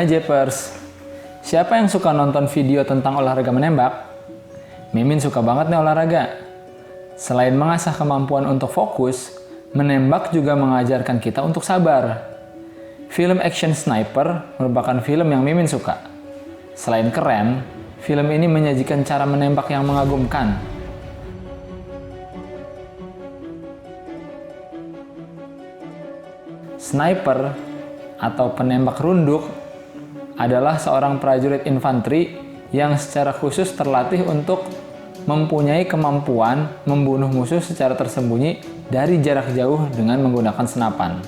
Hai Japers, siapa yang suka nonton video tentang olahraga menembak? Mimin suka banget nih olahraga. Selain mengasah kemampuan untuk fokus, menembak juga mengajarkan kita untuk sabar. Film action Sniper merupakan film yang Mimin suka. Selain keren, film ini menyajikan cara menembak yang mengagumkan. Sniper atau penembak runduk adalah seorang prajurit infanteri yang secara khusus terlatih untuk mempunyai kemampuan membunuh musuh secara tersembunyi dari jarak jauh dengan menggunakan senapan.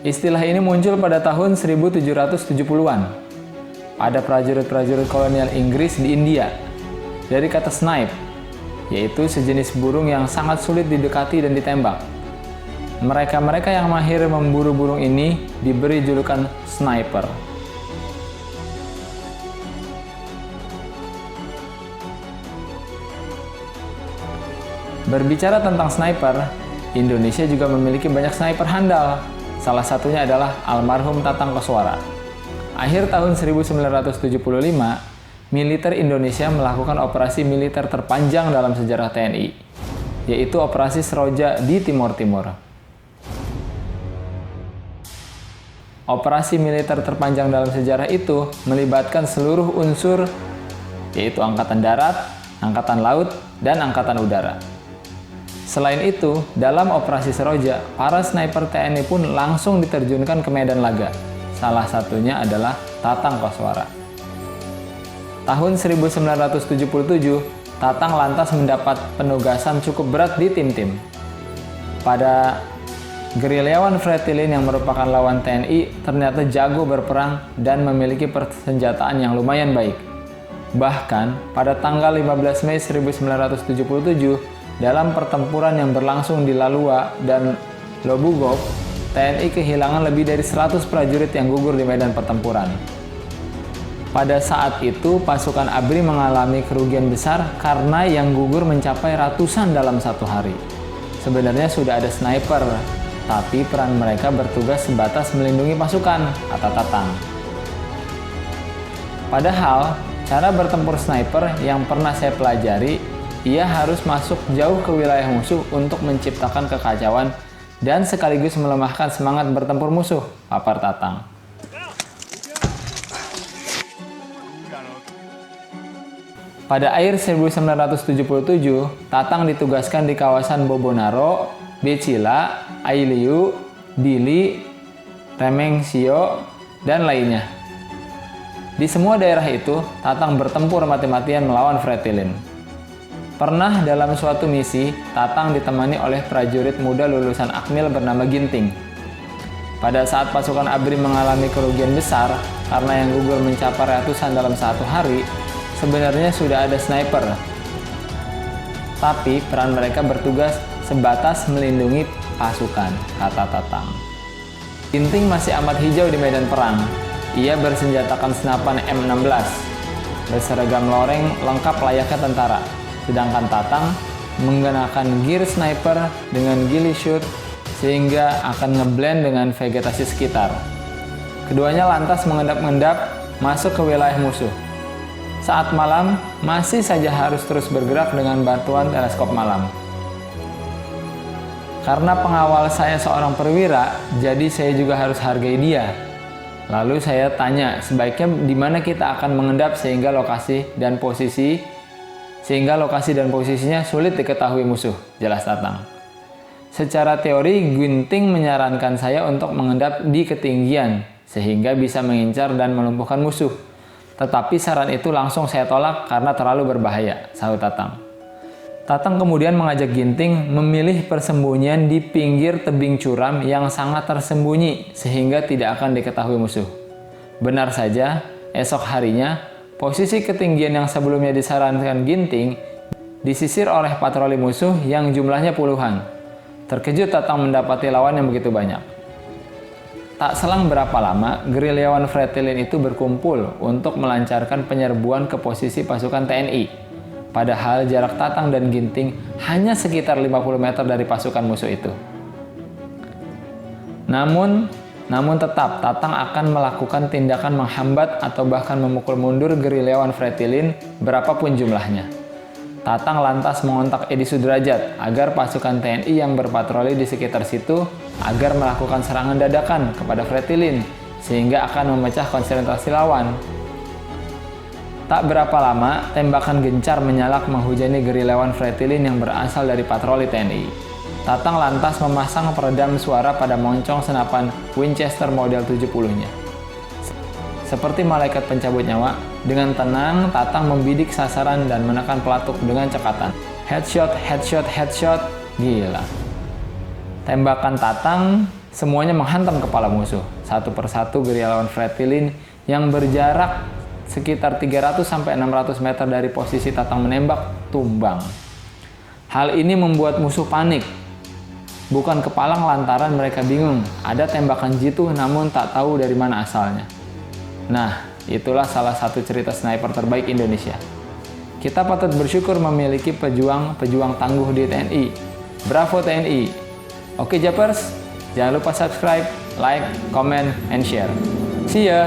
Istilah ini muncul pada tahun 1770-an pada prajurit-prajurit kolonial Inggris di India dari kata snipe, yaitu sejenis burung yang sangat sulit didekati dan ditembak. Mereka-mereka yang mahir memburu burung ini diberi julukan sniper. Berbicara tentang sniper, Indonesia juga memiliki banyak sniper handal. Salah satunya adalah almarhum Tatang Koswara. Akhir tahun 1975, militer Indonesia melakukan operasi militer terpanjang dalam sejarah TNI, yaitu Operasi Seroja di Timur Timur. Operasi militer terpanjang dalam sejarah itu melibatkan seluruh unsur, yaitu Angkatan Darat, Angkatan Laut, dan Angkatan Udara. Selain itu, dalam Operasi Seroja, para sniper TNI pun langsung diterjunkan ke medan laga. Salah satunya adalah Tatang Koswara. Tahun 1977, Tatang lantas mendapat penugasan cukup berat di tim-tim. Pada gerilyawan Fretilin yang merupakan lawan TNI ternyata jago berperang dan memiliki persenjataan yang lumayan baik. Bahkan, pada tanggal 15 Mei 1977, dalam pertempuran yang berlangsung di Lalua dan Lobugov, TNI kehilangan lebih dari 100 prajurit yang gugur di medan pertempuran. Pada saat itu, pasukan ABRI mengalami kerugian besar karena yang gugur mencapai ratusan dalam satu hari. Sebenarnya sudah ada sniper, tapi peran mereka bertugas sebatas melindungi pasukan, kata Tatang. Padahal, cara bertempur sniper yang pernah saya pelajari, ia harus masuk jauh ke wilayah musuh untuk menciptakan kekacauan dan sekaligus melemahkan semangat bertempur musuh, papar Tatang. Pada akhir 1977, Tatang ditugaskan di kawasan Bobonaro, Becila, Ailiu, Dili, Remengsio, dan lainnya. Di semua daerah itu, Tatang bertempur mati-matian melawan Fretilin. Pernah dalam suatu misi, Tatang ditemani oleh prajurit muda lulusan Akmil bernama Ginting. Pada saat pasukan ABRI mengalami kerugian besar karena yang gugur mencapai ratusan dalam satu hari, sebenarnya sudah ada sniper. Tapi peran mereka bertugas sebatas melindungi pasukan, kata Tatang. Ginting masih amat hijau di medan perang. Ia bersenjatakan senapan M16, berseragam loreng lengkap layaknya tentara. Sedangkan Tatang menggunakan gear sniper dengan ghillie suit sehingga akan ngeblend dengan vegetasi sekitar. Keduanya lantas mengendap-endap masuk ke wilayah musuh. Saat malam, masih saja harus terus bergerak dengan bantuan teleskop malam. Karena pengawal saya seorang perwira, jadi saya juga harus hargai dia. Lalu saya tanya, sebaiknya di mana kita akan mengendap sehingga lokasi dan posisinya sulit diketahui musuh, jelas Tatang. Secara teori, Ginting menyarankan saya untuk mengendap di ketinggian, sehingga bisa mengincar dan melumpuhkan musuh. Tetapi saran itu langsung saya tolak karena terlalu berbahaya, sahut Tatang. Tatang kemudian mengajak Ginting memilih persembunyian di pinggir tebing curam yang sangat tersembunyi, sehingga tidak akan diketahui musuh. Benar saja, esok harinya, posisi ketinggian yang sebelumnya disarankan Ginting disisir oleh patroli musuh yang jumlahnya puluhan. Terkejut Tatang mendapati lawan yang begitu banyak. Tak selang berapa lama, gerilyawan Fretilin itu berkumpul untuk melancarkan penyerbuan ke posisi pasukan TNI. Padahal jarak Tatang dan Ginting hanya sekitar 50 meter dari pasukan musuh itu. Namun, Namun tetap, Tatang akan melakukan tindakan menghambat atau bahkan memukul mundur gerilyawan Fretilin berapapun jumlahnya. Tatang lantas mengontak Edi Sudrajat agar pasukan TNI yang berpatroli di sekitar situ agar melakukan serangan dadakan kepada Fretilin sehingga akan memecah konsentrasi lawan. Tak berapa lama, tembakan gencar menyalak menghujani gerilyawan Fretilin yang berasal dari patroli TNI. Tatang lantas memasang peredam suara pada moncong senapan Winchester model 70-nya. Seperti malaikat pencabut nyawa, dengan tenang Tatang membidik sasaran dan menekan pelatuk dengan cekatan. Headshot, headshot, headshot, gila. Tembakan Tatang semuanya menghantam kepala musuh. Satu persatu gerilyawan Fretilin yang berjarak sekitar 300-600 meter dari posisi Tatang menembak, tumbang. Hal ini membuat musuh panik. Bukan kepalang lantaran mereka bingung, ada tembakan jitu namun tak tahu dari mana asalnya. Nah, itulah salah satu cerita sniper terbaik Indonesia. Kita patut bersyukur memiliki pejuang-pejuang tangguh di TNI. Bravo TNI! Oke Japers, jangan lupa subscribe, like, comment, and share. See ya!